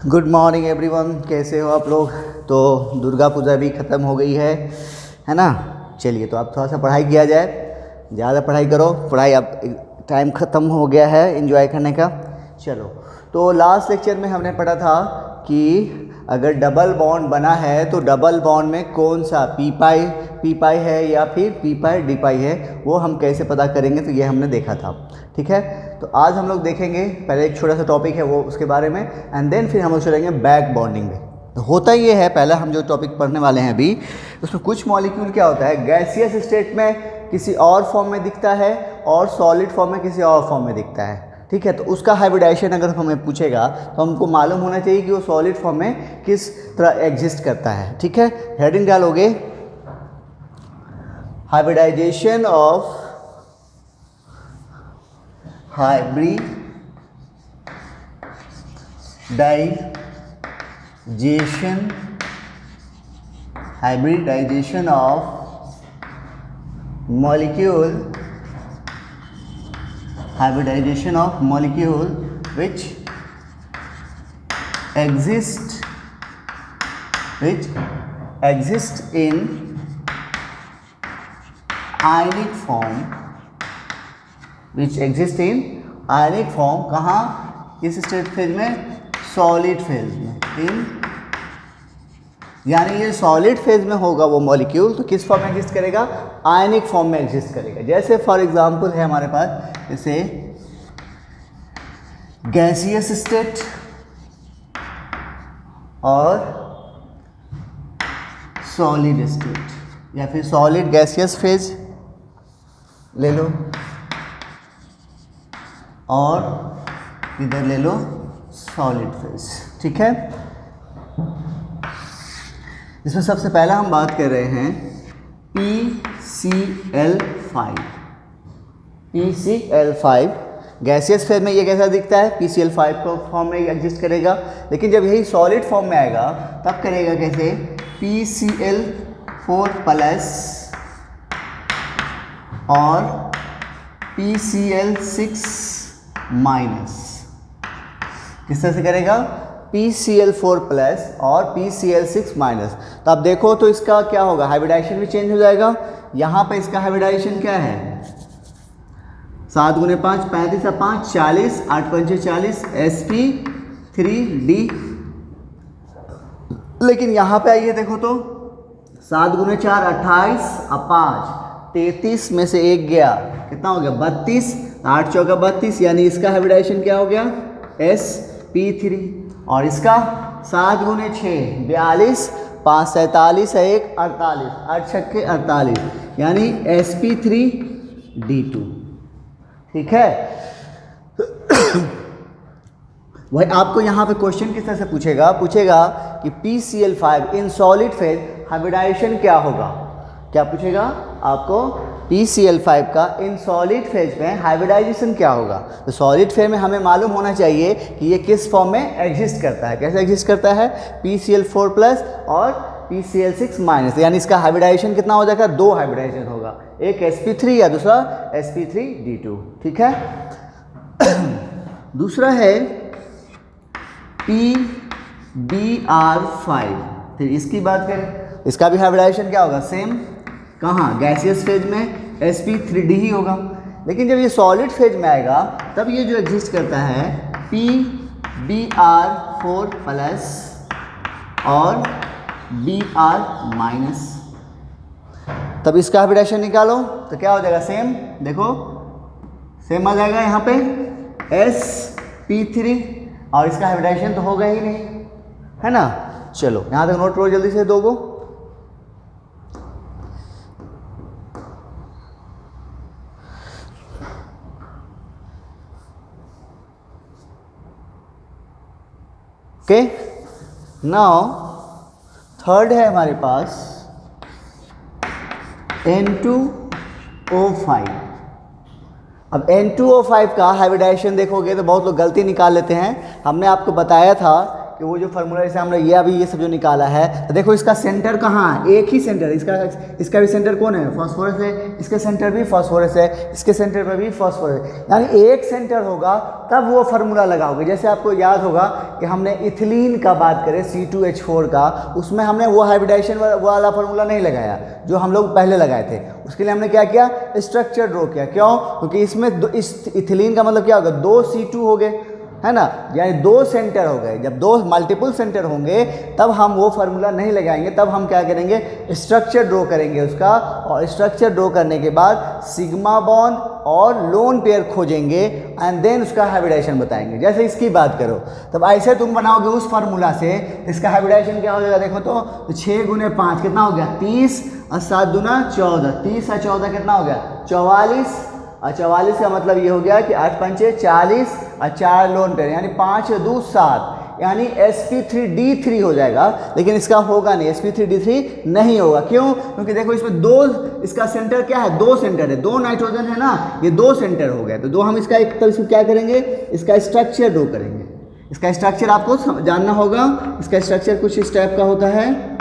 Good morning everyone, कैसे हो आप लोग। तो दुर्गा पूजा भी ख़त्म हो गई है ना। चलिए तो अब थोड़ा सा पढ़ाई किया जाए, ज़्यादा पढ़ाई करो। पढ़ाई अब टाइम ख़त्म हो गया है एंजॉय करने का। चलो, तो लास्ट लेक्चर में हमने पढ़ा था कि अगर डबल बॉन्ड बना है तो डबल बॉन्ड में कौन सा पी पाई है या फिर पी पाई डी पाई है, वो हम कैसे पता करेंगे, तो ये हमने देखा था। ठीक है, तो आज हम लोग देखेंगे, पहले एक छोटा सा टॉपिक है वो उसके बारे में, एंड देन फिर हम लोग चलेंगे बैक बॉन्डिंग में। तो होता ये है, पहला हम जो टॉपिक पढ़ने वाले हैं अभी, उसमें कुछ मॉलिक्यूल क्या होता है, गैसियस स्टेट में किसी और फॉर्म में दिखता है और सॉलिड फॉर्म में किसी और फॉर्म में दिखता है। ठीक है, तो उसका हाइब्रिडाइजेशन अगर हमें पूछेगा तो हमको मालूम होना चाहिए कि वो सॉलिड फॉर्म में किस तरह एग्जिस्ट करता है। ठीक है, हेडिंग डालोगे hybridization of hybridization of molecule which exist in ionic form, कहाँ, किस स्टेट फेज में, सॉलिड फेज में। यानी ये सॉलिड फेज में होगा वो मॉलिक्यूल, तो किस फॉर्म में एग्जिस्ट करेगा, आयनिक फॉर्म में एग्जिस्ट करेगा। जैसे फॉर एग्जांपल है हमारे पास, जैसे गैसियस स्टेट और सॉलिड स्टेट, या फिर सॉलिड गैसियस फेज ले लो और इधर ले लो सॉलिड फेज। ठीक है, इसमें सबसे पहला हम बात कर रहे हैं PCl5। गैसियस फेज में ये कैसा दिखता है, PCl5 को फॉर्म में एग्जिस्ट करेगा, लेकिन जब यही सॉलिड फॉर्म में आएगा तब करेगा कैसे, PCl4+ और PCl6-। किस तरह से करेगा, PCl4+ और PCl6-। तो आप देखो तो इसका क्या होगा, हाइब्रिडाइजेशन भी चेंज हो जाएगा। यहाँ पे इसका हाइब्रिडाइजेशन क्या है, 7 × 5 35 और 5 40, 8 × 5 40 sp3d। लेकिन यहाँ पे आइए देखो तो 7 × 4 28 और 5 33 में से एक गया, कितना हो गया, 32, 8 × 4 32, यानी इसका हाइब्रिडाइजेशन क्या हो गया, sp3। और इसका 7 × 6 42, 5 47 है 1 48, 8 × 6 48, यानी sp3d2। ठीक है, वही आपको यहाँ पे क्वेश्चन किस तरह से पूछेगा कि PCl5 in solid phase hybridisation क्या होगा। क्या पूछेगा आपको, PCl5 का इन सॉलिड फेज में हाइब्रिडाइजेशन क्या होगा। तो सॉलिड फेज में हमें मालूम होना चाहिए कि ये किस फॉर्म में एग्जिस्ट करता है, कैसे एग्जिस्ट करता है, PCl4+ और PCl6-, यानी इसका हाइब्रिडाइजेशन कितना हो जाएगा, 2 हाइब्रिडाइजेशन होगा, एक sp3 या दूसरा sp3d2। ठीक है, दूसरा है PbR5। फिर इसकी बात करें, इसका भी हाइब्रिडाइजेशन क्या होगा, सेम, कहाँ, गैसियस फेज में sp3d ही होगा। लेकिन जब ये सॉलिड फेज में आएगा तब ये जो एग्जिस्ट करता है PbR4+ और Br-। तब इसका हाइब्रिडाइजेशन निकालो तो क्या हो जाएगा, सेम, देखो सेम आ जाएगा यहाँ पे sp3, और इसका हाइब्रिडाइजेशन तो होगा ही नहीं, है ना। चलो यहाँ तक नोट करो जल्दी से, 2 गो। ओके, नाउ थर्ड है हमारे पास N2O5। अब N2O5 का हाइब्रिडाइजेशन देखोगे तो बहुत लोग गलती निकाल लेते हैं। हमने आपको बताया था कि वो जो फार्मूला जैसे हमने ये अभी ये सब जो निकाला है, तो देखो इसका सेंटर कहाँ है, एक ही सेंटर, इसका भी सेंटर कौन है, फास्फोरस है, इसके सेंटर भी फास्फोरस है, इसके सेंटर पर भी फास्फोरस है, यानी एक सेंटर होगा तब वो फार्मूला लगाओगे। जैसे आपको याद होगा कि हमने इथिलीन का बात करें C2H4 का, उसमें हमने वो हाइब्रिडाइजेशन वाला फार्मूला नहीं लगाया जो हम लोग पहले लगाए थे। उसके लिए हमने क्या किया, स्ट्रक्चर ड्रॉ किया। क्यों? क्योंकि इसमें इस इथिलीन का मतलब क्या होगा, 2 C2 हो गए, है ना, यानी 2 सेंटर हो गए। जब 2 मल्टीपल सेंटर होंगे तब हम वो फार्मूला नहीं लगाएंगे, तब हम क्या करेंगे, स्ट्रक्चर ड्रॉ करेंगे उसका, और स्ट्रक्चर ड्रॉ करने के बाद सिग्मा बॉन्ड और लोन पेयर खोजेंगे एंड देन उसका हाइब्रिडाइजेशन बताएंगे। जैसे इसकी बात करो, तब ऐसे तुम बनाओगे उस फार्मूला से, इसका हाइब्रिडाइजेशन क्या हो जाएगा, देखो तो 6 × 5 कितना हो गया, 30 और 7 दूना 14, 30 और 14 कितना हो गया, 44, और 44 का मतलब ये हो गया कि 8 पंचे 40 और 4 लोन पेयर, यानी 5 2 7, यानी sp3d3 हो जाएगा। लेकिन इसका होगा नहीं, sp3d3 नहीं होगा। क्यों? क्योंकि देखो इसमें 2, इसका सेंटर क्या है, 2 सेंटर है, 2 नाइट्रोजन है ना, ये 2 सेंटर हो गए। तो 2 हम इसका एक, तो इसको क्या करेंगे, इसका स्ट्रक्चर ड्रॉ करेंगे। इसका स्ट्रक्चर आपको जानना होगा, इसका स्ट्रक्चर कुछ इस टाइप का होता है,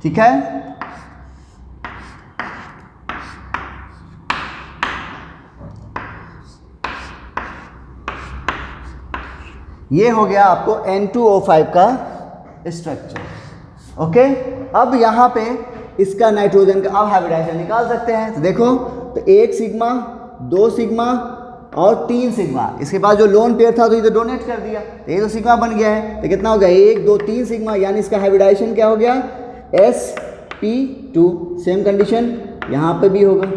ठीक है। ये हो गया आपको N2O5 का स्ट्रक्चर। ओके, अब यहाँ पे इसका नाइट्रोजन का अब हाइब्रिडाइजेशन निकाल सकते हैं। तो देखो, तो 1 सिग्मा, 2 सिग्मा और 3 सिग्मा, इसके बाद जो लोन पेयर था तो ये तो डोनेट कर दिया, तो ये तो सिग्मा बन गया है। तो कितना हो गया, 1 2 3 सिग्मा, यानी इसका हाइब्रिडाइजेशन क्या हो गया, sp2। सेम कंडीशन यहाँ पे भी होगा,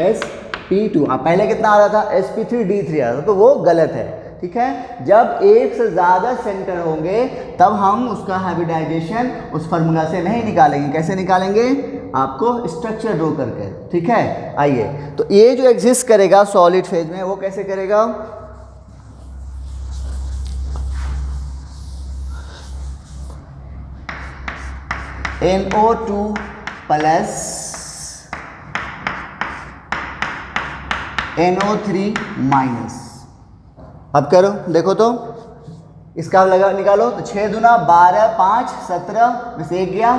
sp2। पहले कितना आ रहा था, sp3d3 आ रहा था, तो वो गलत है, ठीक है। जब एक से ज़्यादा सेंटर होंगे तब हम उसका हाइब्रिडाइजेशन उस फार्मूला से नहीं निकालेंगे। कैसे निकालेंगे, आपको स्ट्रक्चर ड्रॉ करके, ठीक है। आइए, तो ये जो एग्जिस्ट करेगा सॉलिड फेज में, वो कैसे करेगा, NO2 प्लस NO3 माइनस। अब करो, देखो तो इसका लगा निकालो, तो 6 दूना 12, 5 17 में से 1 गया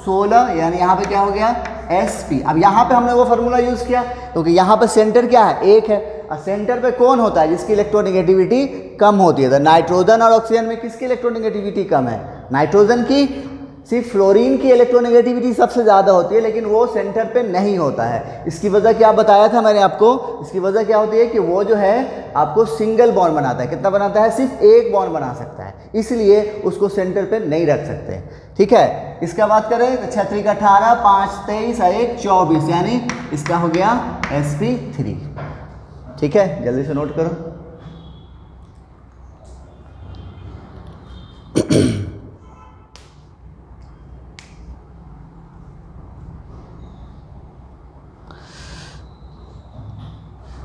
16, यानी यहाँ पे क्या हो गया, sp। अब यहाँ पे हमने वो फार्मूला यूज़ किया क्योंकि यहाँ पे सेंटर क्या है, 1 है, और सेंटर पे कौन होता है, जिसकी इलेक्ट्रोनेगेटिविटी कम होती है। तो नाइट्रोजन और ऑक्सीजन में किसकी इलेक्ट्रोनेगेटिविटी कम है, नाइट्रोजन की। सिर्फ फ्लोरीन की इलेक्ट्रोनेगेटिविटी सबसे ज़्यादा होती है, लेकिन वो सेंटर पे नहीं होता है। इसकी वजह क्या बताया था मैंने आपको, इसकी वजह क्या होती है कि वो जो है आपको सिंगल बॉन्ड बनाता है। कितना बनाता है, सिर्फ 1 बॉन्ड बना सकता है, इसलिए उसको सेंटर पे नहीं रख सकते, ठीक है। इसका बात करें तो 6 3 18, 5 23 और 1 24, यानी इसका हो गया sp3, ठीक है। जल्दी से नोट करो।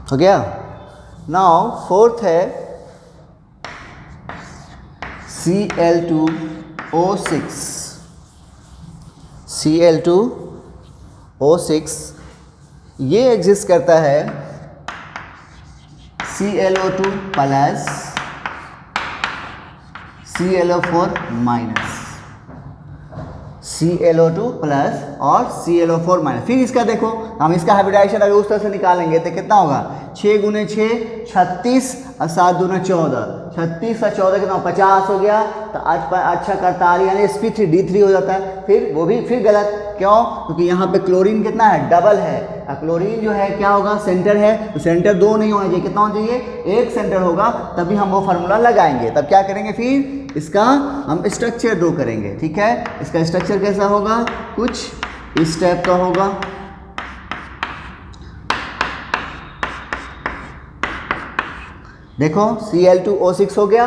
हो गया। नाउ फोर्थ है Cl2O6। Cl2O6 ये एग्जिस्ट करता है ClO2 plus ClO4 minus, ClO2 plus और ClO4 माइनस। फिर इसका देखो, हम इसका हाइब्रिडाइजेशन अगर उस तरह से निकालेंगे तो कितना होगा, 6 × 6 36 और 7 दूना 14, 36 और 14 कितना 50 हो गया, तो 8 अच्छा 48, यानी sp3d3 हो जाता है। फिर वो भी फिर गलत, क्यों? क्योंकि यहाँ पे क्लोरीन कितना है, डबल है, और क्लोरीन जो है क्या होगा, सेंटर है, तो सेंटर 2 नहीं होना चाहिए, कितना होना चाहिए, 1 सेंटर होगा, तभी हम वो फार्मूला लगाएंगे। तब क्या करेंगे, फिर इसका हम स्ट्रक्चर ड्रॉ करेंगे, ठीक है। इसका स्ट्रक्चर कैसा होगा, कुछ इस टाइप का होगा। देखो Cl2O6 हो गया,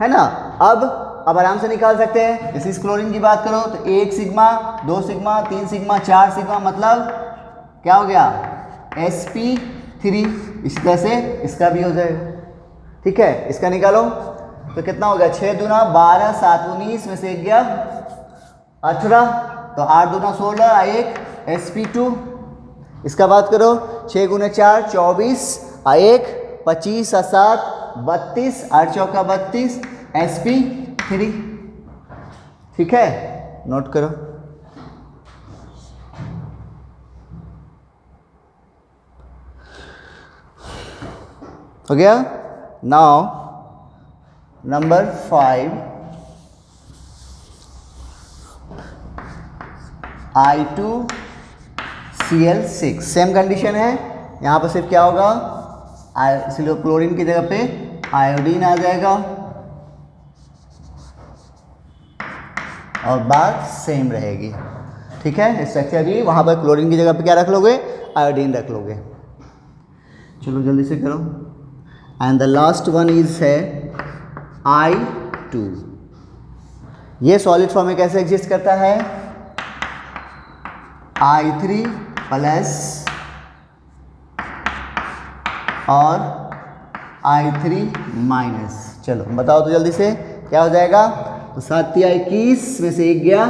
है ना। अब आराम से निकाल सकते हैं। जैसे इस क्लोरीन की बात करो तो 1 सिग्मा, 2 सिग्मा, 3 सिग्मा, 4 सिग्मा, मतलब क्या हो गया, sp3। इसी तरह से इसका भी हो जाएगा, ठीक है। इसका निकालो तो कितना हो गया, 6 दूना 12, 7 19 में से 1 गया 18, तो 8 दूना 16, 1 sp2। इसका बात करो, 6 × 4 24, 1 25 और 7 32, 8 चौका 32, sp3। ठीक है, नोट करो। हो गया। Now number 5, I2Cl6। Same condition है, यहाँ पर सिर्फ क्या होगा, क्लोरीन की जगह पे आयोडीन आ जाएगा और बात सेम रहेगी। ठीक है, स्ट्रक्चर भी वहाँ पर क्लोरीन की जगह पे क्या रख लोगे, आयोडीन रख लोगे। चलो जल्दी से करो। And the last one is है I2। ये सॉलिड फॉर्म में कैसे एग्जिस्ट करता है, I3 प्लस और I3 माइनस। चलो बताओ तो जल्दी से क्या हो जाएगा। तो 7 × 21 में से 1 गया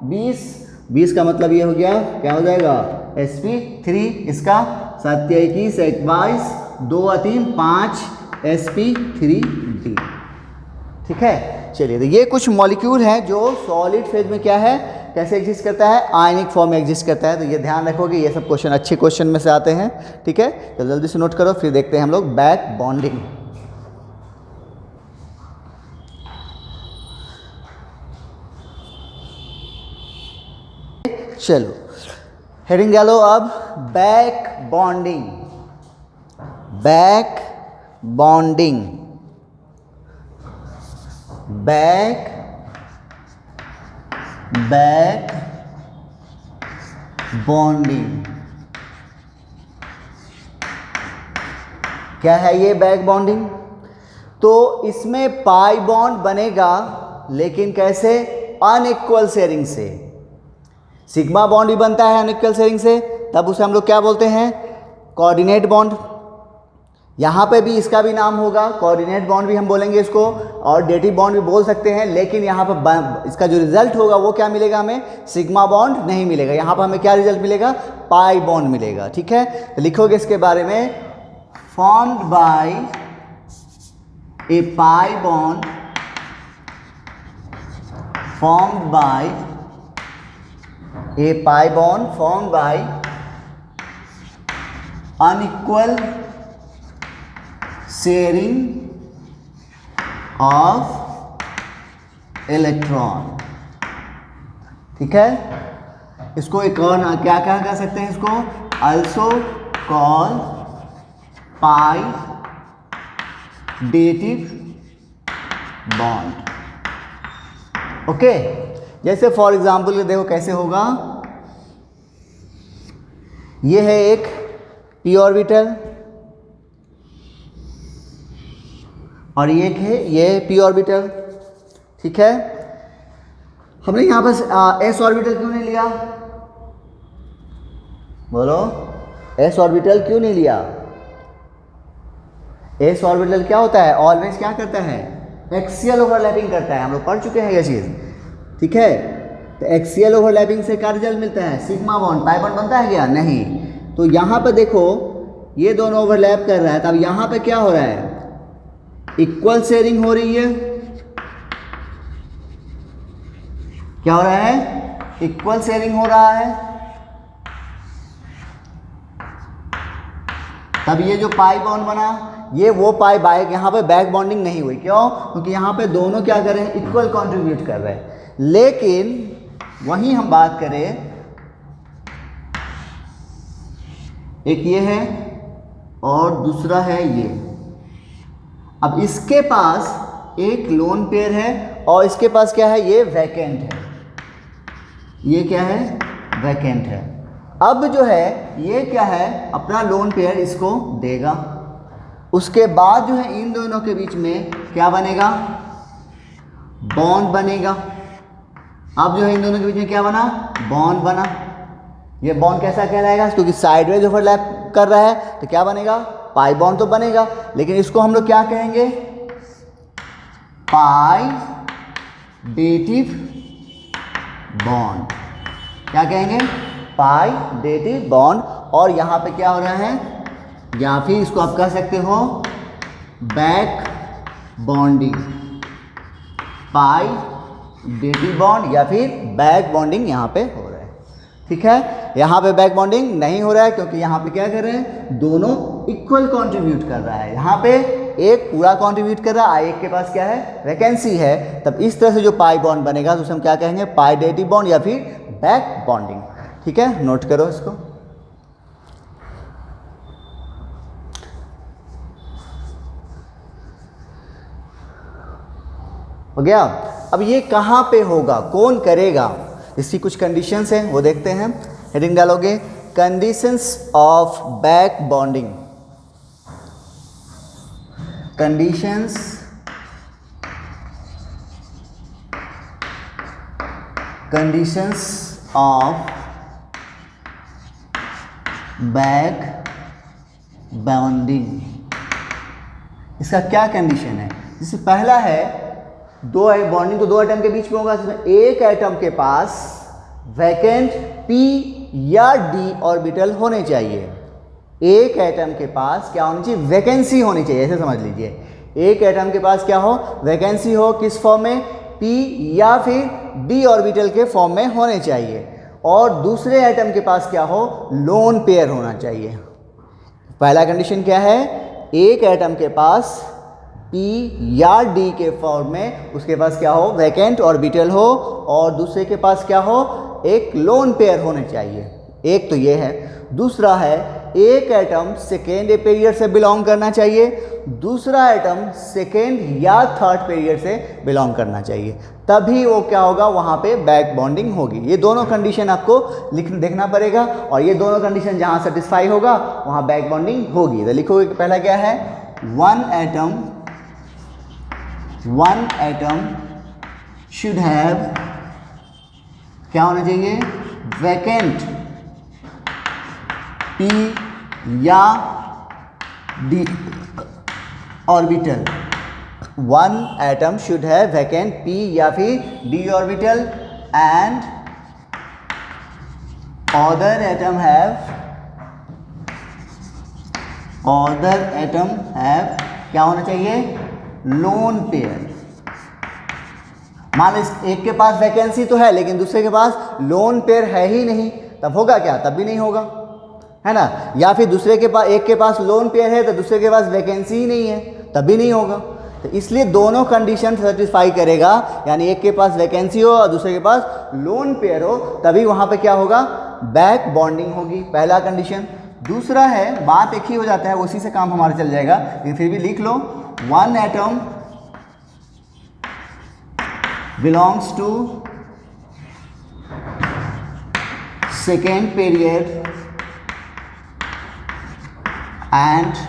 20, 20 का मतलब ये हो गया, क्या हो जाएगा, sp3। इसका 7 × 21 22, 2 × 3 5 sp3d। ठीक है, चलिए तो ये कुछ मॉलिक्यूल हैं जो सॉलिड फेज में क्या है, कैसे एग्जिस्ट करता है, आयनिक फॉर्म में एग्जिस्ट करता है। तो ये ध्यान रखोगे, ये सब क्वेश्चन अच्छे क्वेश्चन में से आते हैं। ठीक है, तो जल्दी से नोट करो, फिर देखते हैं हम लोग बैक बॉन्डिंग। चलो हेडिंग डालो अब, back bonding. Back bonding, back bonding क्या है ये बैक बॉन्डिंग। तो इसमें पाई बॉन्ड बनेगा, लेकिन कैसे, अनइक्वल शेयरिंग से। सिग्मा बॉन्ड भी बनता है अनइक्वल शेयरिंग से, तब उसे हम लोग क्या बोलते हैं, कोऑर्डिनेट बॉन्ड। यहाँ पे भी इसका भी नाम होगा, कोऑर्डिनेट बॉन्ड भी हम बोलेंगे इसको, और डेटिव बॉन्ड भी बोल सकते हैं। लेकिन यहाँ पर इसका जो रिजल्ट होगा वो क्या मिलेगा, हमें सिग्मा बॉन्ड नहीं मिलेगा। यहाँ पर हमें क्या रिजल्ट मिलेगा, पाई बॉन्ड मिलेगा। ठीक है, तो लिखोगे इसके बारे में, formed by A pi bond, formed by A pi bond formed by unequal sharing of electron. ठीक है, इसको एक और क्या क्या कर सकते हैं, इसको अल्सो कॉल पाई डेटिव बॉन्ड। ओके, जैसे फॉर एग्जाम्पल देखो कैसे होगा, ये है एक p ऑर्बिटल और ये है ये p ऑर्बिटल। ठीक है, हमने यहाँ पर s ऑर्बिटल क्यों नहीं लिया, बोलो, s ऑर्बिटल क्यों नहीं लिया। s ऑर्बिटल क्या होता है, ऑलवेज क्या करता है, एक्सियल ओवरलैपिंग करता है। हम लोग पढ़ चुके हैं ये चीज़। ठीक है, तो एक्सियल ओवरलैपिंग से क्या रिजल्ट मिलता है, सिग्मा बॉन्ड, पाई बॉन्ड बनता है क्या, नहीं। तो यहाँ पर देखो ये दोनों ओवरलैप कर रहा है, तब यहाँ पे क्या हो रहा है, इक्वल शेयरिंग हो रही है। क्या हो रहा है, इक्वल शेयरिंग हो रहा है। तब ये जो पाई बॉन्ड बना, ये वो पाई बाइक, यहाँ पे बैक बॉन्डिंग नहीं हुई। क्यों, क्योंकि यहाँ पे दोनों क्या कर रहे हैं, इक्वल कंट्रीब्यूट कर रहे हैं। लेकिन वहीं हम बात करें, एक ये है और दूसरा है ये। अब इसके पास एक लोन पेयर है और इसके पास क्या है, ये वैकेंट है। ये क्या है, वैकेंट है। अब जो है ये क्या है, अपना लोन पेयर इसको देगा। उसके बाद जो है इन दोनों के बीच में क्या बनेगा, बॉन्ड बनेगा। अब जो है इन दोनों के बीच में क्या बना, बॉन्ड बना। ये बॉन्ड कैसा कहलाएगा, क्योंकि साइडवेज ओवरलैप कर रहा है तो क्या बनेगा, पाई बॉन्ड तो बनेगा। लेकिन इसको हम लोग क्या कहेंगे, पाई डेटिव बॉन्ड। क्या कहेंगे, पाई डेटिव बॉन्ड। और यहाँ पे क्या हो रहा है, या फिर इसको आप कह सकते हो बैक बॉन्डिंग। पाई डेटिव बॉन्ड या फिर बैक बॉन्डिंग यहाँ पे हो रहा है। ठीक है, यहाँ पे बैक बॉन्डिंग नहीं हो रहा है क्योंकि यहाँ पे क्या कर रहे हैं, दोनों इक्वल कंट्रीब्यूट कर रहा है। यहाँ पे एक पूरा कंट्रीब्यूट कर रहा है, एक के पास क्या है, वैकेंसी है। तब इस तरह से जो पाई बॉन्ड बनेगा तो उसे हम क्या कहेंगे, पाई डेटिव बॉन्ड या फिर बैक बॉन्डिंग। ठीक है, नोट करो इसको। हो गया। अब ये कहाँ पे होगा, कौन करेगा, इसकी कुछ कंडीशंस हैं वो देखते हैं। हेडिंग डालोगे, conditions of back bonding. Conditions of back bonding. इसका क्या कंडीशन है, जैसे पहला है दो बॉन्डिंग तो दो एटम के बीच में होगा, जिसमें एक एटम के पास वैकेंट p या d ऑर्बिटल होने चाहिए। एक एटम के पास क्या होनी चाहिए, वैकेंसी होनी चाहिए, ऐसे समझ लीजिए। एक एटम के पास क्या हो, वैकेंसी हो, किस फॉर्म में, p या फिर d ऑर्बिटल के फॉर्म में होने चाहिए। और दूसरे एटम के पास क्या हो, लोन पेयर होना चाहिए। पहला कंडीशन क्या है, एक एटम के पास p या d के फॉर्म में उसके पास क्या हो, वैकेंट ऑर्बिटल हो, और दूसरे के पास क्या हो, एक लोन पेयर होने चाहिए। एक तो ये है। दूसरा है एक एटम सेकेंड पीरियड से बिलोंग करना चाहिए, दूसरा एटम सेकेंड या थर्ड पीरियड से बिलोंग करना चाहिए, तभी वो क्या होगा, वहाँ पे बैक बॉन्डिंग होगी। ये दोनों कंडीशन आपको देखना पड़ेगा, और ये दोनों कंडीशन जहाँ सेटिस्फाई होगा वहाँ बैक बॉन्डिंग होगी। तो लिखोगे कि पहला क्या है, वन एटम शुड हैव, क्या होना चाहिए, वैकेंट p या d orbital. One atom should have vacant p या फिर d orbital, and other atom have क्या होना चाहिए, लोन पेयर। मान लो एक के पास वैकेंसी तो है लेकिन दूसरे के पास लोन पेयर है ही नहीं, तब होगा क्या, तब भी नहीं होगा, है ना। या फिर दूसरे के पास, एक के पास लोन पेयर है तो दूसरे के पास वैकेंसी ही नहीं है, तब भी नहीं होगा। तो इसलिए दोनों कंडीशन सेटिस्फाई करेगा, यानी एक के पास वैकेंसी हो और दूसरे के पास लोन पेयर हो, तभी वहाँ पे क्या होगा, बैक बॉन्डिंग होगी। पहला कंडीशन। दूसरा है, बात एक ही हो जाता है, उसी से काम हमारा चल जाएगा, लेकिन फिर भी लिख लो, one atom belongs to second period and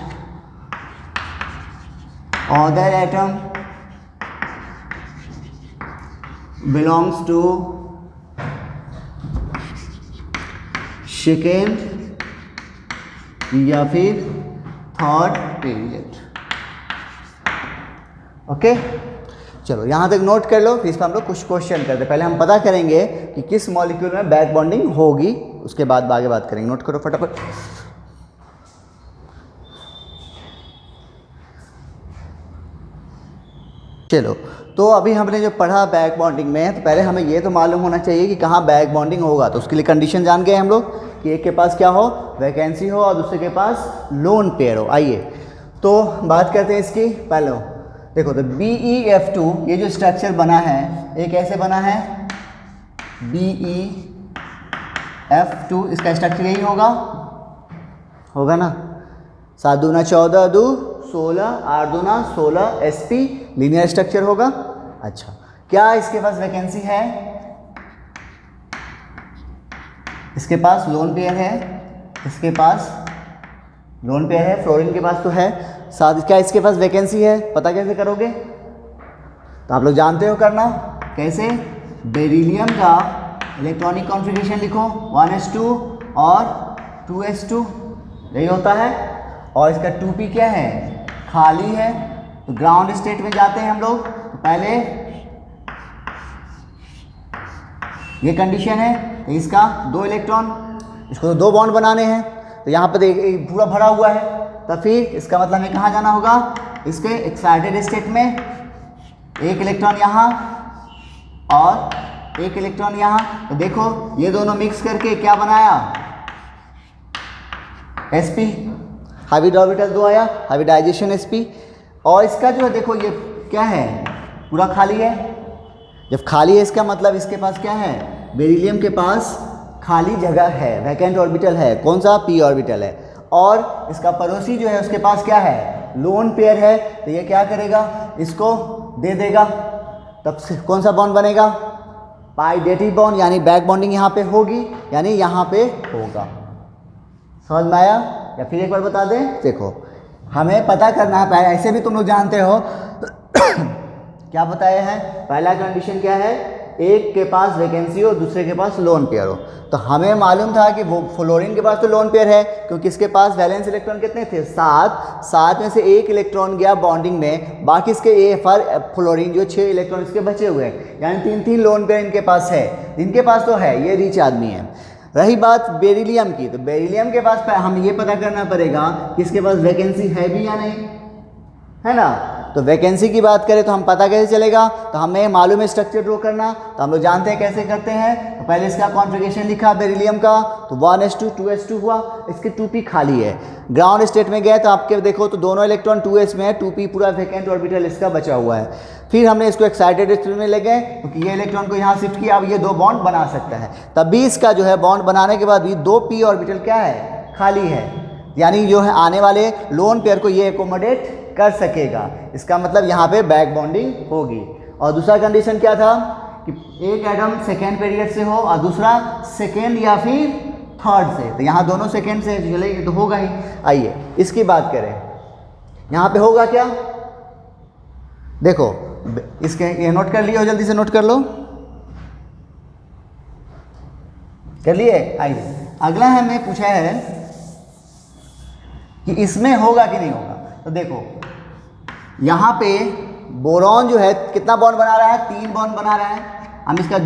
other atom belongs to second या फिर थर्ड पीरियड। ओके, चलो यहाँ तक नोट कर लो, फिर इस पर हम लोग कुछ क्वेश्चन करते हैं। पहले हम पता करेंगे कि किस मॉलिक्यूल में बैक बॉन्डिंग होगी, उसके बाद आगे बात करेंगे। नोट करो फटाफट। चलो, तो अभी हमने जो पढ़ा बैक बॉन्डिंग में, तो पहले हमें ये तो मालूम होना चाहिए कि कहाँ बैक बॉन्डिंग होगा। तो उसके लिए कंडीशन जान गए हम लोग कि एक के पास क्या हो, वैकेंसी हो, और दूसरे के पास लोन पेयर हो। आइए तो बात करते हैं इसकी। पहले देखो, तो BeF2 ये जो स्ट्रक्चर बना है, ये कैसे बना है, BeF2, इसका स्ट्रक्चर यही होगा ना, 7 दूना 14, 2 16, 8 दूना 16, sp लीनियर स्ट्रक्चर होगा। अच्छा, क्या इसके पास वैकेंसी है, इसके पास लोन पेयर है, इसके पास लोन पेयर है, फ्लोरीन के पास तो है, साथ क्या इसके पास वैकेंसी है, पता कैसे करोगे, तो आप लोग जानते हो करना कैसे। बेरिलियम का इलेक्ट्रॉनिक कॉन्फ़िगरेशन लिखो, 1s2 और 2s2, यही होता है। और इसका 2p क्या है, खाली है, तो ग्राउंड स्टेट में जाते हैं हम लोग। तो पहले ये कंडीशन है, तो इसका 2 इलेक्ट्रॉन, इसको तो 2 बॉन्ड बनाने हैं, तो यहाँ पर एक पूरा भरा हुआ है, तो फिर इसका मतलब हमें कहाँ जाना होगा, इसके एक्साइटेड स्टेट में 1 इलेक्ट्रॉन यहाँ और एक इलेक्ट्रॉन यहाँ। तो देखो ये दोनों मिक्स करके क्या बनाया, sp, हाइब्रिड ऑर्बिटल 2 आया, हाइब्रिडाइजेशन sp। और इसका जो है देखो ये क्या है, पूरा खाली है। जब खाली है इसका मतलब इसके पास क्या है, बेरिलियम के पास खाली जगह है, वैकेंट ऑर्बिटल है। कौन सा, p ऑर्बिटल है। और इसका पड़ोसी जो है उसके पास क्या है, लोन पेयर है। तो ये क्या करेगा, इसको दे देगा, तब से कौन सा बॉन्ड बनेगा, पाइडेटिव बॉन्ड, यानी बैक बॉन्डिंग यहाँ पे होगी, यानी यहाँ पे होगा। समझ में आया, या फिर एक बार बता दें। देखो हमें पता करना है, पहले ऐसे भी तुम लोग जानते हो क्या बताया है, पहला कंडीशन क्या है, एक के पास वैकेंसी हो, दूसरे के पास लोन पेयर हो। तो हमें मालूम था कि वो फ्लोरीन के पास तो लोन पेयर है, क्योंकि इसके पास वैलेंस इलेक्ट्रॉन कितने थे, 7 में से एक इलेक्ट्रॉन गया बॉन्डिंग में, बाकी इसके ए फॉर फ्लोरीन जो 6 इलेक्ट्रॉन इसके बचे हुए हैं, यानी 3 लोन पेयर इनके पास है। इनके पास तो है, ये रिच आदमी है। रही बात बेरिलियम की, तो बेरिलियम के पास हम ये पता करना पड़ेगा कि इसके पास वैकेंसी है भी या नहीं, है ना। तो वैकेंसी की बात करें तो हम पता कैसे चलेगा, तो हमें मालूम है स्ट्रक्चर ड्रॉ करना, तो हम लोग जानते हैं कैसे करते हैं। तो पहले इसका कॉन्फ़िगरेशन लिखा बेरिलियम का, तो 1s2 2s2 हुआ, इसके 2p खाली है। ग्राउंड स्टेट में गए तो आपके देखो तो दोनों इलेक्ट्रॉन 2s में है, 2p पूरा वैकेंट ऑर्बिटल इसका बचा हुआ है। फिर हमने इसको एक्साइटेड स्टेट में ले गए, क्योंकि ये इलेक्ट्रॉन को यहाँ शिफ्ट किया, अब ये 2 बॉन्ड बना सकता है। तब भी इसका जो है बॉन्ड बनाने के बाद भी 2p ऑर्बिटल क्या है, खाली है, यानी जो है आने वाले लोन पेयर को ये एकोमोडेट कर सकेगा। इसका मतलब यहाँ पे बैक बॉन्डिंग होगी। और दूसरा कंडीशन क्या था कि एक एटम सेकेंड पीरियड से हो और दूसरा सेकेंड या फिर थर्ड से। तो यहाँ दोनों सेकेंड से चलेगी तो होगा ही। आइए इसकी बात करें, यहाँ पे होगा क्या, देखो इसके ये नोट कर लियो, जल्दी से नोट कर लो, कर लिए। आइए अगला हमें पूछा है कि इसमें होगा कि नहीं होगा। तो देखो यहाँ पे बोरॉन जो है कितना बॉन्ड बना रहा है, 3 बॉन्ड बना रहा है। हम इसका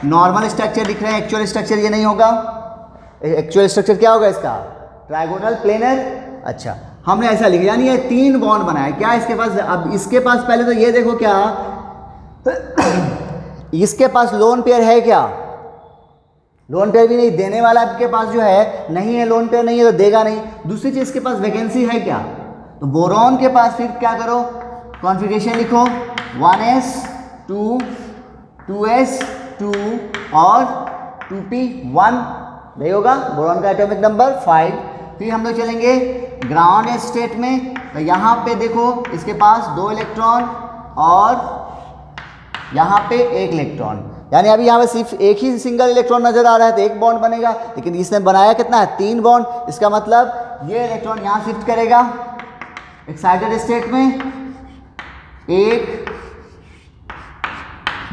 नॉर्मल स्ट्रक्चर लिख रहे हैं, एक्चुअल स्ट्रक्चर ये नहीं होगा। एक्चुअल स्ट्रक्चर क्या होगा इसका, ट्राइगोनल प्लेनर। अच्छा हमने ऐसा लिखा, यानी ये 3 बॉन्ड बनाया। क्या इसके पास, अब इसके पास पहले तो ये देखो क्या इसके पास लोन पेयर है क्या, लोन पेयर भी नहीं, देने वाला आपके पास जो है नहीं है, लोन पेयर नहीं है तो देगा नहीं। दूसरी चीज इसके पास वैकेंसी है क्या, तो बोरॉन के पास फिर क्या करो, कॉन्फ़िगरेशन लिखो 1s2 2s2 और 2p1, नहीं होगा। बोरॉन का एटॉमिक नंबर 5। फिर हम लोग चलेंगे ग्राउंड स्टेट में, तो यहाँ पे देखो इसके पास 2 इलेक्ट्रॉन और यहाँ पे 1 इलेक्ट्रॉन, यानी अभी यहाँ पे सिर्फ एक ही सिंगल इलेक्ट्रॉन नजर आ रहा है तो 1 बॉन्ड बनेगा, लेकिन इसने बनाया कितना है, 3 बॉन्ड। इसका मतलब ये इलेक्ट्रॉन यहाँ शिफ्ट करेगा एक्साइटेड स्टेट में, 1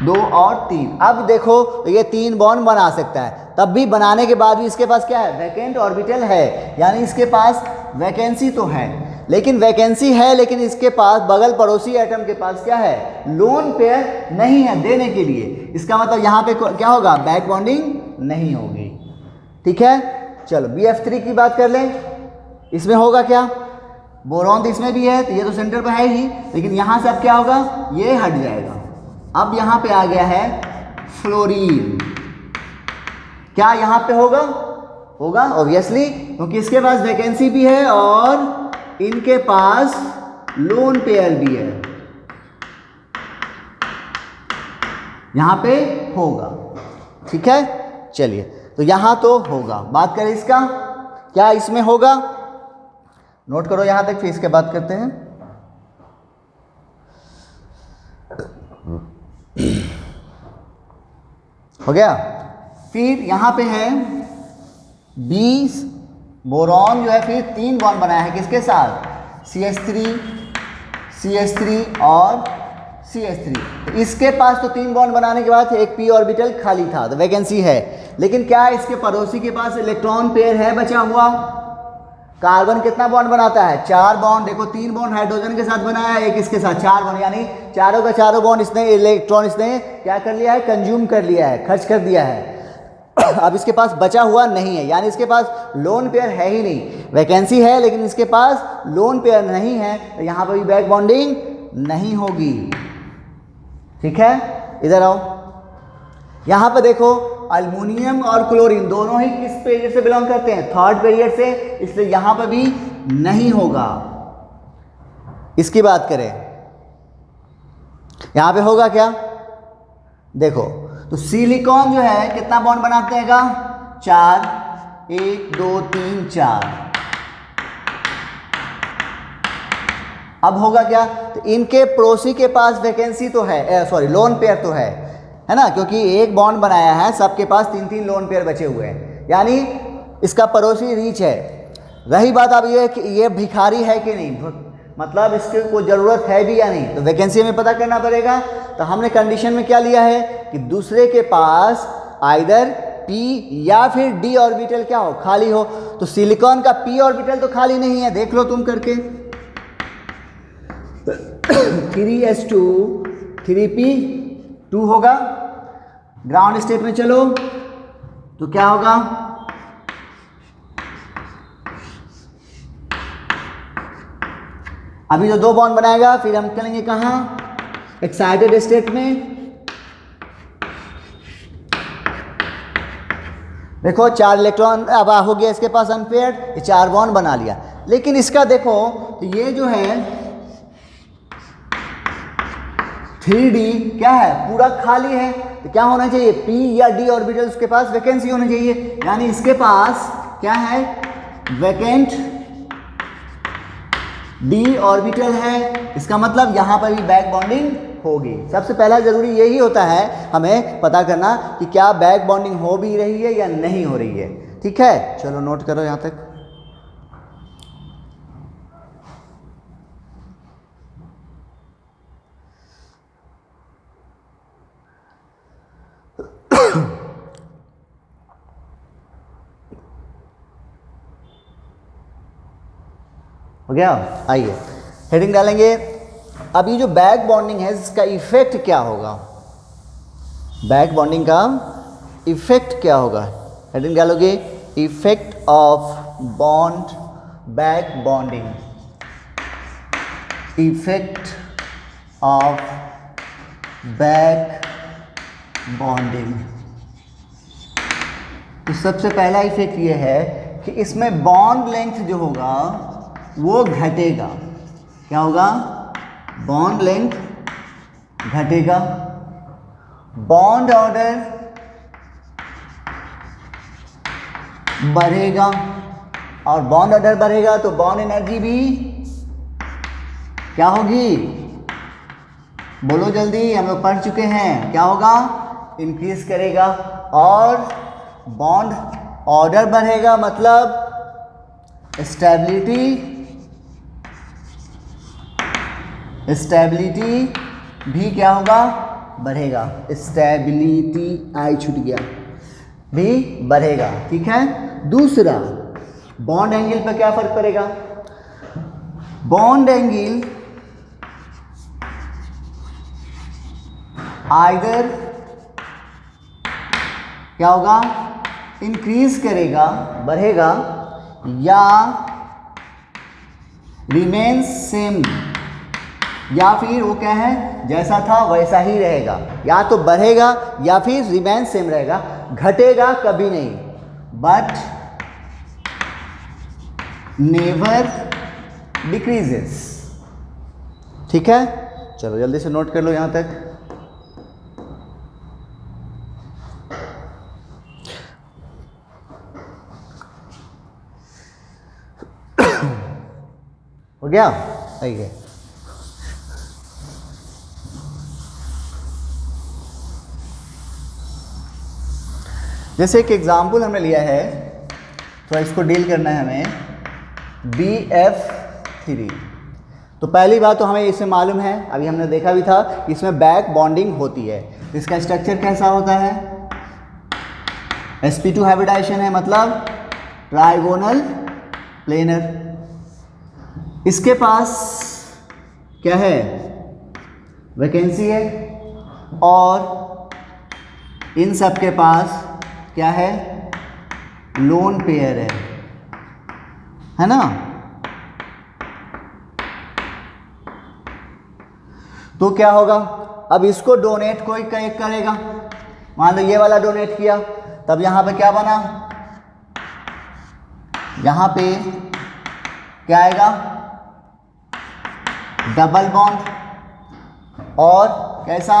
2 और 3। अब देखो तो ये 3 बॉन्ड बना सकता है, तब भी बनाने के बाद भी इसके पास क्या है, वैकेंट ऑर्बिटल है, यानी इसके पास वैकेंसी तो है, लेकिन वैकेंसी है, लेकिन इसके पास बगल पड़ोसी एटम के पास क्या है, लोन पेयर नहीं है देने के लिए। इसका मतलब यहाँ पे क्या होगा, बैक बॉन्डिंग नहीं होगी। ठीक है, चलो BF3 की बात कर लें, इसमें होगा क्या, बोरॉन तो इसमें भी है तो ये तो सेंटर पर है ही, लेकिन यहाँ से अब क्या होगा, ये हट जाएगा। अब यहाँ पे आ गया है फ्लोरीन, क्या यहाँ पे होगा, होगा ऑब्वियसली, क्योंकि इसके पास वैकेंसी भी है और इनके पास लोन पेयर भी है, यहाँ पे होगा। ठीक है, चलिए तो यहाँ तो होगा। बात करें इसका, क्या इसमें होगा, नोट करो यहाँ तक, फिर इसके बात करते हैं। हो गया। फिर यहाँ पे है 20 बोरॉन जो है फिर 3 बॉन्ड बनाया है, किसके साथ, CH3 और CH3। तो इसके पास तो 3 बॉन्ड बनाने के बाद एक p ऑर्बिटल खाली था, तो वैकेंसी है, लेकिन क्या इसके पड़ोसी के पास इलेक्ट्रॉन पेयर है बचा हुआ। कार्बन कितना बॉन्ड बनाता है, 4 बॉन्ड। देखो 3 बॉन्ड हाइड्रोजन के साथ बनाया है, एक इसके साथ 4 बॉन्ड, यानी चारों का चारों बॉन्ड इसने इलेक्ट्रॉन इसने क्या कर लिया है, कंज्यूम कर लिया है, खर्च कर दिया है। अब इसके पास बचा हुआ नहीं है, यानी इसके पास लोन पेयर है ही नहीं। वैकेंसी है लेकिन इसके पास लोन पेयर नहीं है, तो यहाँ पर भी बैक बॉन्डिंग नहीं होगी। ठीक है, इधर आओ, यहाँ पे देखो अल्युमिनियम और क्लोरीन दोनों ही किस पीरियड से बिलोंग करते हैं, थर्ड पीरियड से, इसलिए यहाँ पे भी नहीं होगा। इसकी बात करें यहाँ पे होगा क्या, देखो तो सिलिकॉन जो है कितना बॉन्ड बनाते हैं, 4, 1 2 3 4। अब होगा क्या, तो इनके पड़ोसी के पास वैकेंसी तो है, सॉरी लोन पेयर तो है ना, क्योंकि एक बॉन्ड बनाया है, सबके पास 3-3 लोन पेयर बचे हुए हैं, यानी इसका पड़ोसी रीच है। रही बात अब ये कि ये भिखारी है कि नहीं, मतलब इसकी कोई ज़रूरत है भी या नहीं, तो वैकेंसी में पता करना पड़ेगा। तो हमने कंडीशन में क्या लिया है कि दूसरे के पास आइदर पी या फिर डी ऑर्बिटल क्या हो, खाली हो। तो सिलिकॉन का पी ऑर्बिटल तो खाली नहीं है, देख लो तुम करके 3s2 3p2 होगा। ग्राउंड स्टेट में चलो तो क्या होगा, अभी जो 2 बॉन्ड बनाएगा फिर हम चलेंगे कहाँ, एक्साइटेड स्टेट में। देखो 4 इलेक्ट्रॉन अब हो गया इसके पास अनपेयर्ड, ये 4 बॉन्ड बना लिया। लेकिन इसका देखो तो ये जो है 3d क्या है, पूरा खाली है, तो क्या होना चाहिए, p या d ऑर्बिटल उसके पास वैकेंसी होनी चाहिए, यानी इसके पास क्या है, वैकेंट d ऑर्बिटल है। इसका मतलब यहाँ पर भी बैक बॉन्डिंग होगी। सबसे पहला जरूरी यही होता है हमें पता करना कि क्या बैक बॉन्डिंग हो भी रही है या नहीं हो रही है। ठीक है, चलो नोट करो यहाँ तक। हो गया, आइए हेडिंग डालेंगे। अब ये जो बैक बॉन्डिंग है इसका इफेक्ट क्या होगा, बैक बॉन्डिंग का इफेक्ट क्या होगा, हेडिंग डालोगे effect of bond back bonding, effect of back bonding. तो सबसे पहला इफेक्ट ये है कि इसमें बॉन्ड लेंथ जो होगा वो घटेगा। क्या होगा, बॉन्ड लेंथ घटेगा, बॉन्ड ऑर्डर बढ़ेगा, और बॉन्ड ऑर्डर बढ़ेगा तो बॉन्ड एनर्जी भी क्या होगी, बोलो जल्दी, हम लोग पढ़ चुके हैं, क्या होगा, इंक्रीज करेगा। और बॉन्ड ऑर्डर बढ़ेगा मतलब स्टेबिलिटी भी क्या होगा, बढ़ेगा, स्टेबिलिटी आई छूट गया, भी बढ़ेगा। ठीक है, दूसरा बॉन्ड एंगल पर क्या फर्क पड़ेगा, बॉन्ड एंगल आइदर क्या होगा, इंक्रीज करेगा, बढ़ेगा, या रिमेन सेम, या फिर वो क्या है जैसा था वैसा ही रहेगा, या तो बढ़ेगा या फिर रिमेन सेम रहेगा, घटेगा कभी नहीं, बट नेवर डिक्रीजेस। ठीक है, चलो जल्दी से नोट कर लो यहां तक। हो गया, आइए जैसे एक एग्जाम्पल हमने लिया है, तो इसको डील करना है हमें BF3। तो पहली बात तो हमें इससे मालूम है, अभी हमने देखा भी था कि इसमें बैक बॉन्डिंग होती है। इसका स्ट्रक्चर कैसा होता है, sp2 हाइब्रिडाइजेशन है, मतलब ट्राइगोनल प्लेनर। इसके पास क्या है, वैकेंसी है, और इन सब के पास क्या है, लोन पेयर है ना। तो क्या होगा, अब इसको डोनेट कोई करेगा, मान लो ये वाला डोनेट किया, तब यहाँ पे क्या बना, यहाँ पे क्या आएगा, डबल बॉन्ड। और कैसा,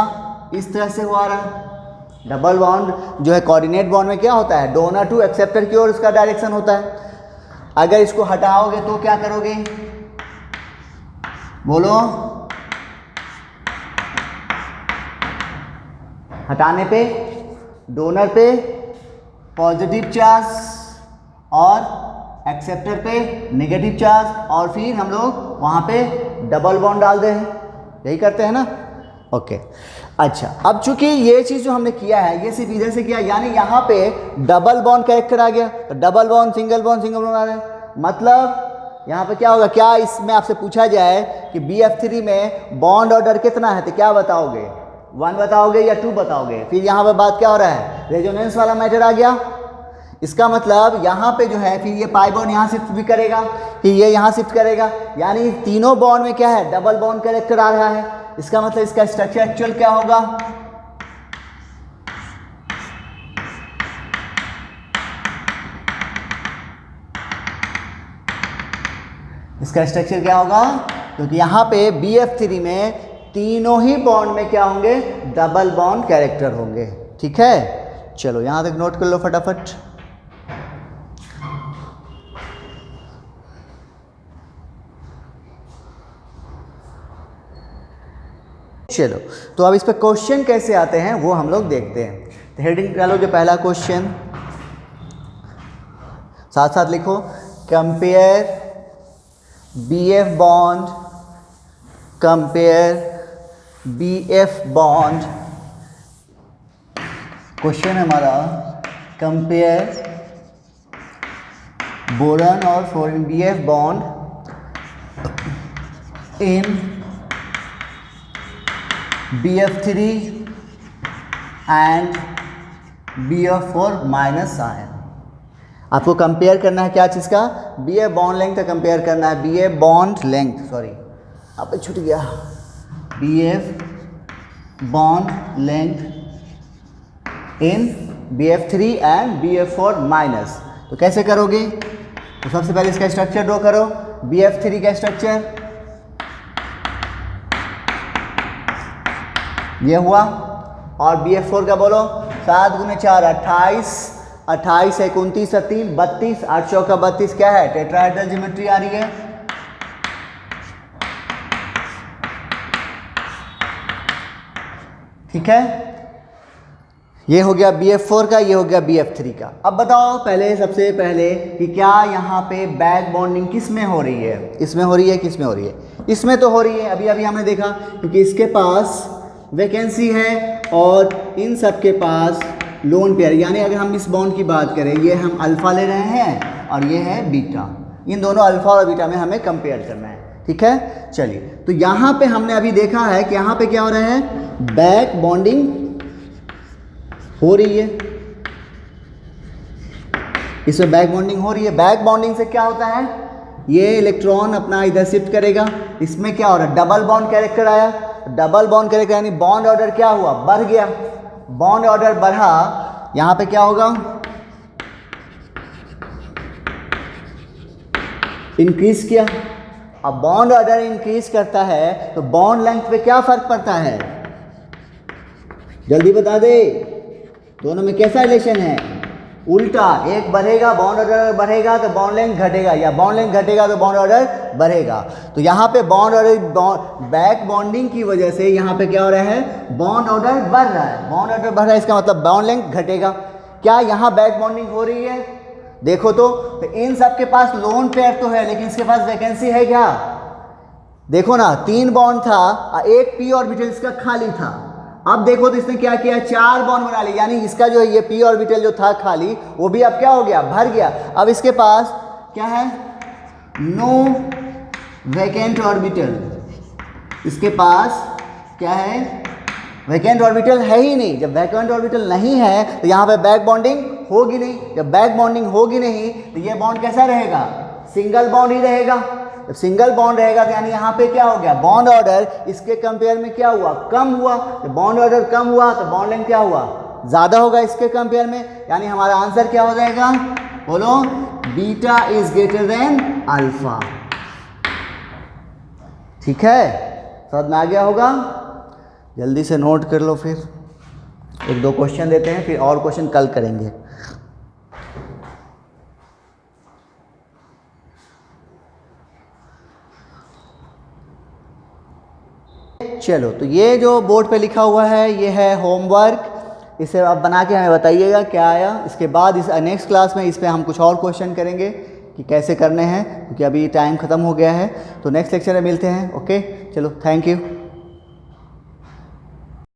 इस तरह से हुआ रहा। डबल बॉन्ड जो है कोऑर्डिनेट बॉन्ड में क्या होता है, डोनर टू एक्सेप्टर की ओर उसका डायरेक्शन होता है। अगर इसको हटाओगे तो क्या करोगे, बोलो, हटाने पे डोनर पे पॉजिटिव चार्ज और एक्सेप्टर पे नेगेटिव चार्ज, और फिर हम लोग वहाँ पे डबल बॉन्ड डाल दे, यही करते हैं ना। ओके अच्छा, अब चूंकि ये चीज़ जो हमने किया है ये सिर्फ इधर से किया, यानी यहाँ पे डबल बॉन्ड कैरेक्टर आ गया, तो double bond single bond single bond आ रहा है। मतलब यहाँ पे क्या होगा, क्या इसमें आपसे पूछा जाए कि BF3 में बॉन्ड ऑर्डर कितना है, तो क्या बताओगे, 1 बताओगे या 2 बताओगे। फिर यहाँ पे बात क्या हो रहा है, रेजोनेंस वाला मैटर आ गया। इसका मतलब यहाँ पे जो है फिर ये पाई बॉन्ड यहाँ शिफ्ट भी करेगा, फिर ये यहाँ शिफ्ट करेगा, यानी तीनों बॉन्ड में क्या है, डबल बॉन्ड कैरेक्टर आ रहा है। इसका मतलब इसका स्ट्रक्चर एक्चुअल क्या होगा, इसका स्ट्रक्चर क्या होगा, क्योंकि यहाँ पे BF3 में तीनों ही बॉन्ड में क्या होंगे, डबल बॉन्ड कैरेक्टर होंगे। ठीक है, चलो यहाँ तक नोट कर लो फटाफट। चलो तो अब इस पे क्वेश्चन कैसे आते हैं वो हम लोग देखते हैं। तो हेडिंग डालो जो पहला क्वेश्चन, साथ साथ लिखो, compare BF bond, compare BF bond. Question हमारा कंपेयर बोरॉन और fluorine BF bond in BF3 and BF4 minus ion. आपको कंपेयर करना है क्या चीज़ का, BF बॉन्ड लेंथ का कंपेयर करना है, BF बॉन्ड लेंथ, सॉरी आप छूट गया, BF bond length in BF3 and BF4 minus. तो कैसे करोगे, तो सबसे पहले इसका स्ट्रक्चर ड्रॉ करो। BF3 का स्ट्रक्चर ये हुआ, और BF4 का बोलो, 7 × 4 28, 28 है 29 है 3 32, 8 चौका 32, क्या है, टेट्राहेड्रल ज्योमेट्री आ रही है। ठीक है, ये हो गया BF4 का, ये हो गया BF3 का। अब बताओ पहले, सबसे पहले कि क्या यहाँ पे बैक बॉन्डिंग किस में हो रही है, इसमें हो रही है, किस में हो रही है, इसमें तो हो रही है, अभी अभी हमने देखा, क्योंकि इसके पास वैकेंसी है और इन सब के पास लोन पेयर, यानी अगर हम इस बॉन्ड की बात करें, ये हम अल्फा ले रहे हैं और ये है बीटा, इन दोनों अल्फा और बीटा में हमें कंपेयर करना है। ठीक है, चलिए, तो यहाँ पे हमने अभी देखा है कि यहाँ पे क्या हो रहा है, बैक बॉन्डिंग हो रही है, इसमें बैक बॉन्डिंग हो रही है। बैक बॉन्डिंग से क्या होता है, ये इलेक्ट्रॉन अपना इधर शिफ्ट करेगा, इसमें क्या हो रहा है, डबल बॉन्ड कैरेक्टर आया, डबल बॉन्ड कैरेक्टर यानी बॉन्ड ऑर्डर क्या हुआ, बढ़ गया, बॉन्ड ऑर्डर बढ़ा, यहां पे क्या होगा, इंक्रीज किया। अब बॉन्ड ऑर्डर इंक्रीज करता है तो बॉन्ड लेंथ पे क्या फर्क पड़ता है, जल्दी बता दे, दोनों में कैसा रिलेशन है, उल्टा, एक बढ़ेगा बॉन्ड ऑर्डर बढ़ेगा तो बॉन्ड लेंथ घटेगा, या बॉन्ड लेंथ घटेगा तो बॉन्ड ऑर्डर बढ़ेगा। तो यहाँ पे बॉन्ड ऑर्डर, बैक बॉन्डिंग की वजह से यहाँ पे क्या हो रहा है, बॉन्ड ऑर्डर बढ़ रहा है, बॉन्ड ऑर्डर बढ़ रहा है, इसका मतलब बॉन्ड लेंथ घटेगा। क्या यहाँ बैक बॉन्डिंग हो रही है, देखो तो इन सब के पास लोन पेयर तो है, लेकिन इसके पास वैकेंसी है क्या, देखो ना, 3 बॉन्ड था, एक p ऑर्बिटल इसका खाली था। अब देखो तो इसने क्या किया, 4 बॉन्ड बना लिए, यानी इसका जो है ये p ऑर्बिटल जो था खाली, वो भी अब क्या हो गया, भर गया। अब इसके पास क्या है, नो वैकेंट ऑर्बिटल, इसके पास क्या है, वैकेंट ऑर्बिटल है ही नहीं। जब वैकेंट ऑर्बिटल नहीं है तो यहाँ पे बैक बॉन्डिंग होगी नहीं, जब बैक बॉन्डिंग होगी नहीं तो ये बॉन्ड कैसा रहेगा, सिंगल बॉन्ड ही रहेगा। जब सिंगल बॉन्ड रहेगा तो यानी यहाँ पे क्या हो गया, बॉन्ड ऑर्डर इसके कंपेयर में क्या हुआ, कम हुआ। जब बॉन्ड ऑर्डर कम हुआ तो बॉन्ड लेंथ क्या हुआ, ज़्यादा होगा इसके कंपेयर में, यानी हमारा आंसर क्या हो जाएगा, बोलो, beta is greater than alpha. ठीक है, समझ में आ गया होगा। जल्दी से नोट कर लो, फिर एक दो क्वेश्चन देते हैं, फिर और क्वेश्चन कल करेंगे। चलो, तो ये जो बोर्ड पे लिखा हुआ है ये है होमवर्क, इसे आप बना के हमें बताइएगा क्या आया। इसके बाद इस नेक्स्ट क्लास में इस पे हम कुछ और क्वेश्चन करेंगे कि कैसे करने हैं, क्योंकि अभी टाइम ख़त्म हो गया है। तो नेक्स्ट लेक्चर में मिलते हैं। ओके, चलो, थैंक यू।